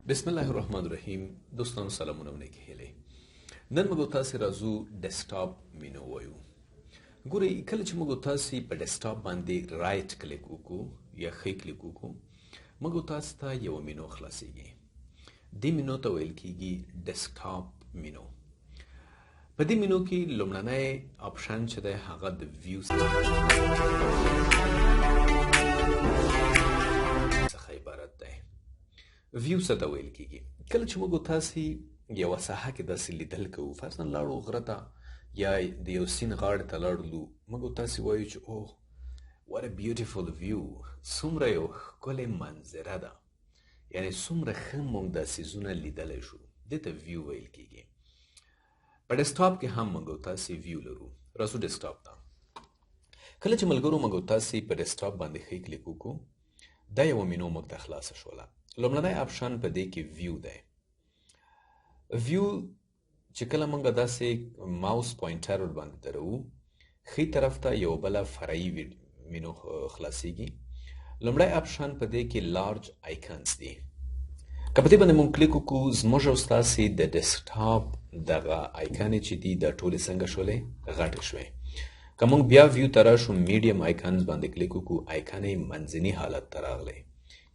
بسم الله الرحمن الرحیم. دوستانو سلامونه ونیکې هیلې. نن موږ تاسو راځو ډیسکټاپ مینو وایو. ګورئ کله چې موږ تاسو په ډیسکټاپ باندې رائټ کلیک وکړو یا ښی کلیک وکړو موږ تاسو ته یو مینو خلاصيږي. دې مینو ته ویل کیږي ډیسکټاپ مینو. په دې مینو کې لومړنی آپشن چې دی هغه د ویو څخه عبارت دی. ویو څه ته ویل کیږي؟ کله چې موږ تاسو یو ساحه کې داسې لیدل کوو، فرضاً لاړو غره ته یا د یو سیند غاړې ته لاړو، موږ تاسو وایو چې اوه what a beautiful view، څومره یو ښکلې منظره ده، یعنې څومره ښه موږ دا څیزونه لیدلی شو، دې ته ویو ویل کیږي. په ډیسکټاپ کې هم موږ تاسو ویو لرو. راځو ډیسکټاپ ته. کله چې ملګرو موږ تاسو په ډیسکټاپ باندې ښی کلیک وکړو دا یو مینو موږ ته خلاصه شوله. لومړنی آپشن په دې کې ویو دی. ویو چې کله موږ داسې ماوس پوینټر ور باندې درو ښي طرف ته یو بله فرعي مینو خلاصیږي. لومړی آپشن په دې کې لارج آیکنز دی. که په دې باندې موږ کلیک وکړو زموږ او ستاسې د ډیسکټاپ دغه آیکنې چې دي دا ټولې څنګه شولې؟ غټې شوې. که موږ بیا ویو ته راشو میډیم آیکنز باندې کلیک وکړو آیکنې منځني حالت ته راغلی،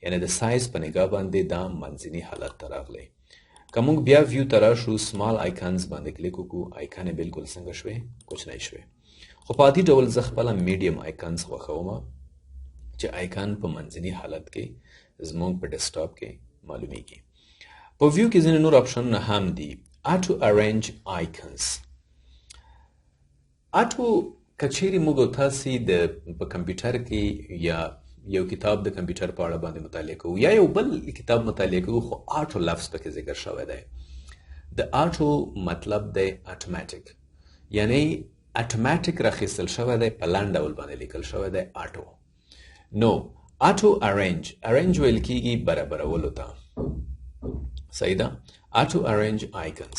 یعنی د سایز په نگاه باندې دا منځني حالت ته راغلی. که موږ بیا ویو ته راشو سمال آیکنز باندې کلیک وکړو آیکنې بالکل څنګه شوې؟ کوچنۍ شوې. خو په عادي ډول زه خپله میډیم آیکنز خوښومه چې آیکن په منځني حالت کې زموږ په ډیسکټاپ کې معلومیږي. په ویو کې ځینې نور آپشنونه هم دي. آټو ارینج آیکنز. آټو که چیرې موږ تاسې په کمپیوټر کې یا یو کتاب د کمپیوټر په اړه باندې مطالعه کوو یا یو بل کتاب مطالعه کوو خو آټو لفظ پکې ذکر شوی دی. د آټو مطلب دی اتوماتیک، یعنی اتوماتیک راخیستل شوی دی، په لنډ ډول باندې لیکل شوی دی آټو. نو آټو ارینج ویل کیږي برابرولو ته. صحیح ده؟ آټو ارینج آیکنز.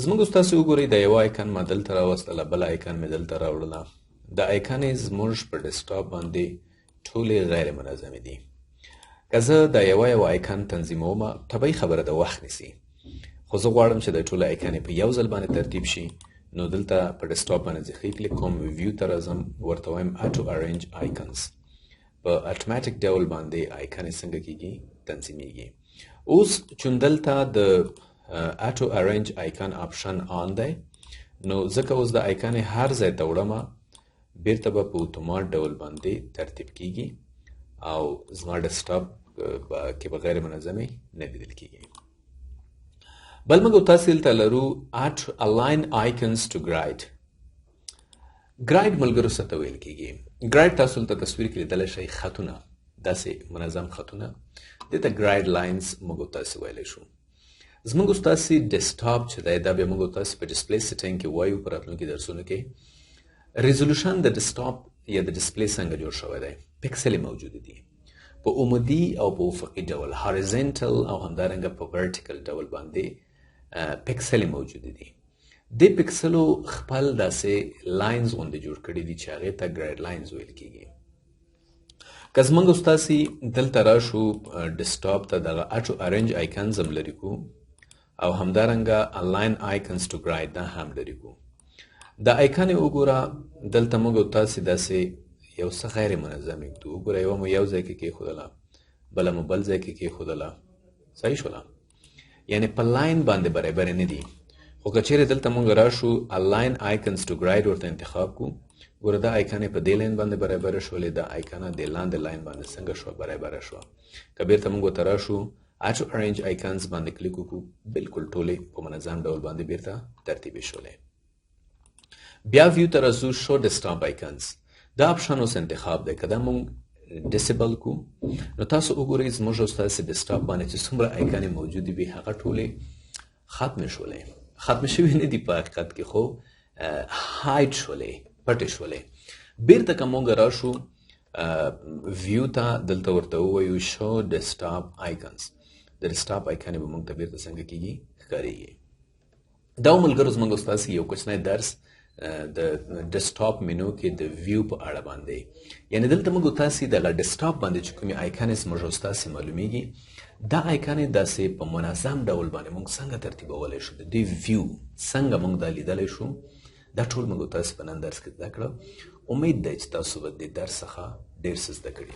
زموږ ستاسو وګورئ د یو آیکن ما دلته راوستله، بل آیکن مې دلته راوړله. د آیکنې زموږ په ډیسکټاپ باندې ټولې غیر منظمې دي. که زه د یو آیکن تنظیموم طبیعي خبره د وخت نیسي، خو زه غواړم چې د ټولو آیکنې په یو ځل باندې ترتیب شي. نو دلته په ډیسکټاپ باندې زه ښي کلیک کوم، ویو ته راځم، ورته وایم آټو ارینج آیکنز. په اتوماتیک ډول باندې آیکنې څنګه کیږي؟ تنظیمیږي. اوس چون دلته د آټو ارینج آیکن آپشن آن دی، نو ځکه اوس د آیکنې هر ځای ته وړمه بیرته به په اتومات ډول باندې ترتیب کیږي او زما ډیسکټاپ کې به غیر منظمې نه لیدل کیږي. بل موږ تاسو دلته لرو الاین آیکنز ټو ګرایډ. ګرایډ ملګرو څه ته ویل کیږي؟ ګرایډ تاسو دلته تصویر کې لیدلی شئ، خطونه، داسې منظم خطونه، دې ته ګرایډ لاینز موږ تاسو ویلی شو. زموږ ستاسې ډیسکټاپ چې دی دا بیا موږ تاسو په ډسپلی سیټینګ کې وایو په راتلونکي درسونو کې. ریزولوشن د ډیسکټاپ یا د ډسپلی څنګه جوړ شوی دی؟ پکسلې موجود دي په عمودي او په افقي ډول، هاریزنټل او همدارنګه په ورټیکل ډول باندې پکسلې موجود دي. دې پکسلو خپل داسې لاینز غوندې جوړ کړي دي چې هغې ته ګرایډ لاینز ویل کیږي. که زموږ ستاسې دلته راشو ډیسکټاپ ته دغه آټو ارینج آیکنز هم لري کو او همدارنګه الاین آیکنز ټو ګرایډ دا هم لري کو. د آیکنې وګوره دلته موږ تاسې داسې یو څه غیر منظم ږدو. وګوره یوه مو یو ځای کې کېښودله، بله مو بل ځای کې کېښودله. صحیح شوله؟ یعنې په لاین باندې برابرې نه دي. خو که چیرې دلته موږ راشو الاین آیکنز ټو ګرایډ ورته انتخاب کړو، ګوره دا آیکنې په دې لاین باندې برابره شولې، دا آیکنه د لاندې لاین باندې څنګه شوه؟ برابره شوه. که بیرته موږ ورته راشو آټو ارینج آیکنز باندې کلیک وکړو بالکل ټولې په منظم ډول باندې بیرته ترتیبې شولې. بیا ویو ته راځو شو ډیسکټاپ آیکنز. دا آپشن اوس انتخاب دی. که دا موږ ډیسیبل کو نو تاسو وګورئ زموږ او ستاسې ډیسکټاپ باندې چې څومره آیکنې موجودې وي هغه ټولې ختمې شولې. ختمې شوي نه دي په حقیقت کې، خو هایډ شولې، پټې شولې. بیرته که موږ راشو ویو ته دلته ورته ووایو شو ډیسکټاپ آیکنز، د ډیسکټاپ آیکنې به موږ ته بیرته څنګه کیږي؟ ښکارېږي. دا ملګرو زموږ او ستاسې یو کوچنی درس د ډیسکټاپ مینو کې د ویو په اړه باندې، یعنی دلته موږ تاسو د ډیسکټاپ باندې چې کومې آیکنز موږ تاسو معلومیږي دا آیکان یې داسې په منظم ډول باندې موږ څنګه ترتیبولی شو، د دوی ویو څنګه موږ دا لیدلی شو، دا ټول موږ تاسو په نن درس کې زده کړه. امید دی چې تاسو به د درس څخه ډېر څه زده کړي.